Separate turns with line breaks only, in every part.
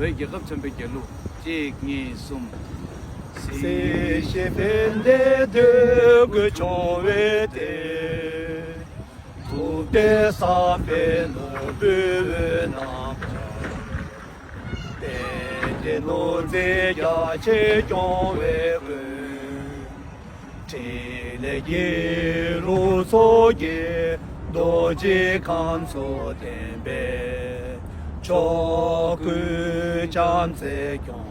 yagab chambe gelu je ngi sum
Se shefende de gchowete tu te sa fe no bena de no ze ya che chongwe te le ye ro so ye do je kan so den be cho ku chan se kyong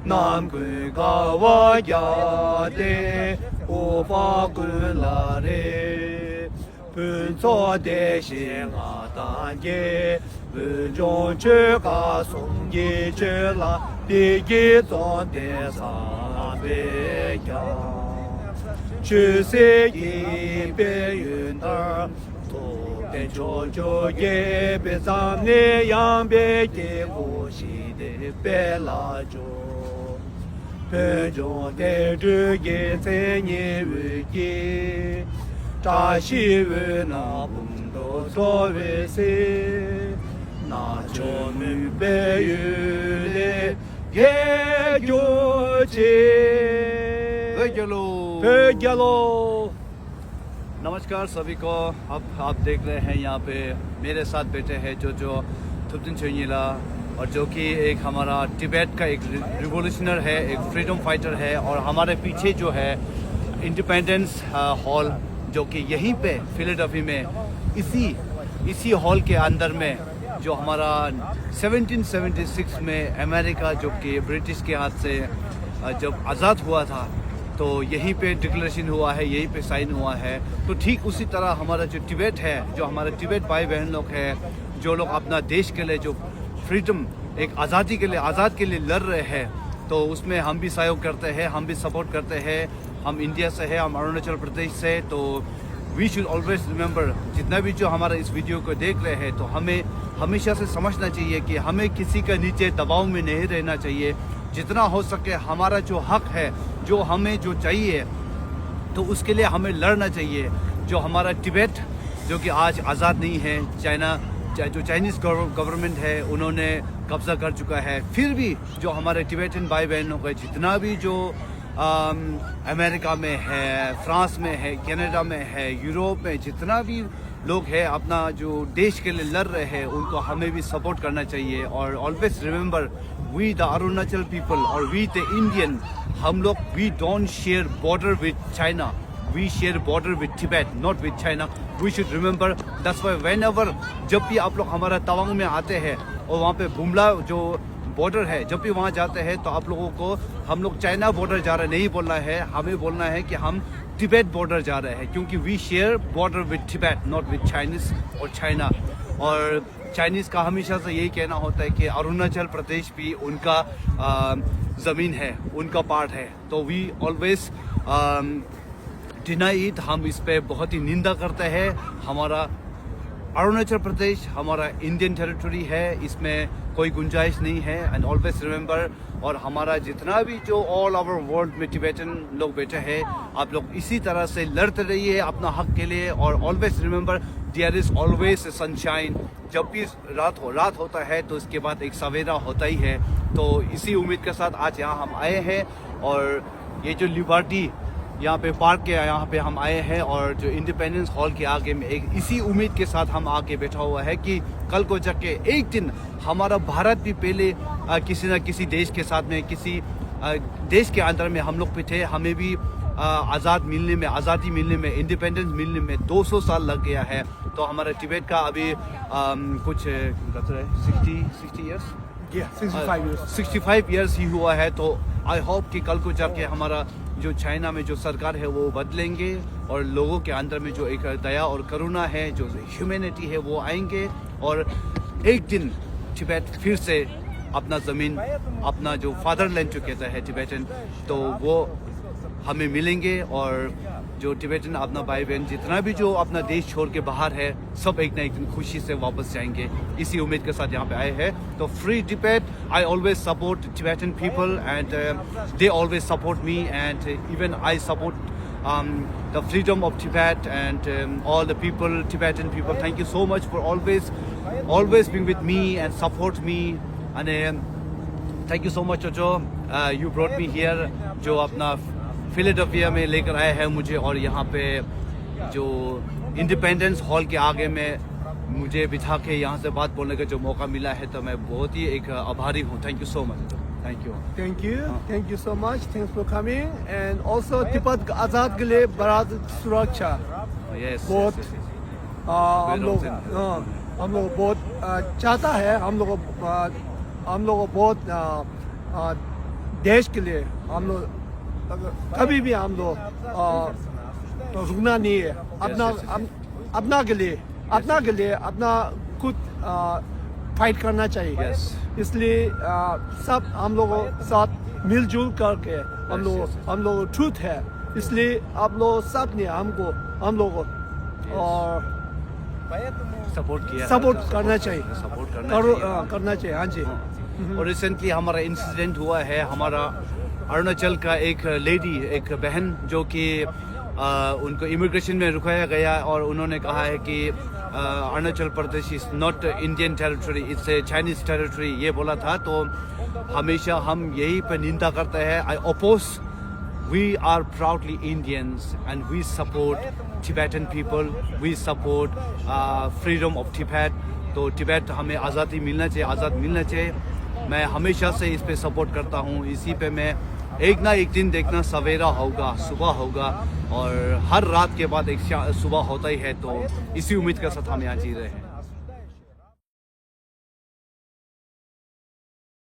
nam gu ga wa ya de o fa gu la re pu zo de xie nga dan ye wu zhong che ga song ye che la bi ye zong de sa be ya chu se yi be yun er to be zhou zhou ye be zang ne yang be ye wu xi de be la zhou pe zhong de zhi ye zhe ye wu ye zha xi wu na bong do so wu se na zhou mu be yu le ye zhu ji
ve gelu
pe gelo
नमस्कार सभी को अब आप देख रहे हैं यहाँ पे मेरे साथ बैठे हैं जो थुप्तिन छोइला और जो कि एक हमारा तिब्बत का एक रिवोल्यूशनर है, एक फ्रीडम फाइटर है। और हमारे पीछे जो है इंडिपेंडेंस हॉल जो कि यहीं पे फिलाडेल्फिया में इसी हॉल के अंदर में जो हमारा 1776 में अमेरिका जो कि ब्रिटिश के हाथ से जब आज़ाद हुआ था तो यहीं पे डिक्लेरेशन हुआ है, यहीं पे साइन हुआ है। तो ठीक उसी तरह हमारा जो तिब्बत है, जो हमारे तिब्बत भाई बहन लोग हैं, जो लोग अपना देश के लिए जो फ्रीडम एक आज़ादी के लिए आज़ाद के लिए लड़ रहे हैं, तो उसमें हम भी सहयोग करते हैं, हम भी सपोर्ट करते हैं। हम इंडिया से हैं, हम अरुणाचल प्रदेश से। तो वी शुड ऑलवेज रिमेंबर, जितना भी जो हमारा इस वीडियो को देख रहे हैं, तो हमें हमेशा से समझना चाहिए कि हमें किसी का नीचे दबाव में नहीं रहना चाहिए। जितना हो सके हमारा जो हक है, जो हमें जो चाहिए, तो उसके लिए हमें लड़ना चाहिए। जो हमारा तिब्बत जो कि आज आज़ाद नहीं है, जो चाइनीज़ गवर्नमेंट है उन्होंने कब्ज़ा कर चुका है, फिर भी जो हमारे तिब्बतन भाई बहनों का जितना भी जो अमेरिका में है, फ्रांस में है, कनाडा में है, यूरोप में जितना भी लोग हैं अपना जो देश के लिए लड़ रहे हैं, उनको हमें भी सपोर्ट करना चाहिए। और always remember, we the Arunachal people और वी द इंडियन, हम लोग we don't share border with China, we share border with Tibet, not with China. We should remember that's why whenever जब भी आप लोग हमारा तवांग में आते हैं और वहाँ पे बुमला जो बॉर्डर है, जब भी वहाँ जाते हैं तो आप लोगों को हम लोग चाइना बॉर्डर जा रहे नहीं बोलना है, हमें बोलना है कि हम तिब्बत बॉर्डर जा रहे हैं, क्योंकि we share border with Tibet, not with Chinese और चाइना। और चाइनीज़ का हमेशा से यही कहना होता है कि अरुणाचल प्रदेश भी उनका ज़मीन है, उनका पार्ट है। तो वी ऑलवेज डिनाई इट, हम इस पे बहुत ही निंदा करते हैं। हमारा अरुणाचल प्रदेश हमारा इंडियन टेरिटरी है, इसमें कोई गुंजाइश नहीं है। एंड ऑलवेज रिमेंबर, और हमारा जितना भी जो ऑल ओवर वर्ल्ड में तिब्बतन लोग बैठे हैं, आप लोग इसी तरह से लड़ते रहिए अपना हक के लिए। और always remember, there is always sunshine. जब भी रात होता है तो इसके बाद एक सवेरा होता ही है। तो इसी उम्मीद के साथ आज यहाँ हम आए हैं, और ये जो लिबर्टी यहाँ पे पार्क के यहाँ पे हम आए हैं, और जो इंडिपेंडेंस हॉल के आगे में एक इसी उम्मीद के साथ हम आके बैठा हुआ है कि कल को जाके एक दिन हमारा भारत भी पहले किसी न किसी देश के साथ में, किसी देश के अंदर में हम लोग भी थे, हमें भी आज़ादी मिलने में, इंडिपेंडेंस मिलने में 200 साल लग गया है। तो हमारे तिब्बत का अभी कुछ 60 ईयर्स 65 ईयर्स ही हुआ है। तो आई होप कि कल को जाके हमारा जो चाइना में जो सरकार है वो बदलेंगे, और लोगों के अंदर में जो एक दया और करुणा है, जो ह्यूमैनिटी है, वो आएंगे। और एक दिन तिब्बत फिर से अपना ज़मीन, अपना जो फादरलैंड जो कहता है तिब्बतन, तो वो हमें मिलेंगे। और जो तिब्बतन अपना भाई बहन जितना भी जो अपना देश छोड़ के बाहर है, सब एक ना एक दिन खुशी से वापस जाएंगे, इसी उम्मीद के साथ यहाँ पे आए हैं। तो free Tibet, I always support Tibetan people and they always support me, and even I support the freedom of Tibet and all the people, Tibetan people. Thank you so much for always being with me and support me. And thank you so much चोचो, you brought me here, जो अपना Philadelphia में लेकर आए हैं मुझे, और यहाँ पे जो इंडिपेंडेंस हॉल के आगे में मुझे बिठा के यहाँ से बात बोलने का जो मौका मिला है, तो मैं बहुत ही एक आभारी हूँ. Thank you so much. Thank you.
Thank you so much. Thanks for coming. And also Tibet आज़ाद के लिए बड़ा सुरक्षा.
यस,
बहुत हम लोग बहुत चाहता है, हम लोग बहुत देश के लिए हम लोग कभी भी हम लोग रुकना नहीं है. अपना के लिए अपना खुद फाइट करना चाहिए.
Yes.
इसलिए सब हम लोगों साथ मिलजुल करके हम लोग ट्रूथ है, इसलिए आप लोग सब ने हम लोग और सपोर्ट करना चाहिए. करना चाहिए. हाँ जी.
और रिसेंटली हमारा इंसिडेंट हुआ है, हमारा अरुणाचल का एक लेडी, एक बहन जो कि उनको इमिग्रेशन में रुकाया गया, और उन्होंने कहा है कि Arunachal Pradesh is not Indian territory, it's a Chinese territory, ये बोला था. तो हमेशा हम यही पे निंदा करते हैं. I oppose, we are proudly Indians and we support Tibetan people, we support freedom of Tibet. तो टिबेट हमें आज़ादी मिलना चाहिए, आज़ाद मिलना चाहिए. मैं हमेशा से इस पे सपोर्ट करता हूँ. इसी पे मैं एक ना एक दिन देखना सवेरा होगा, सुबह होगा, और हर रात के बाद एक सुबह होता ही है. तो इसी उम्मीद के साथ हम यहाँ जी रहे हैं.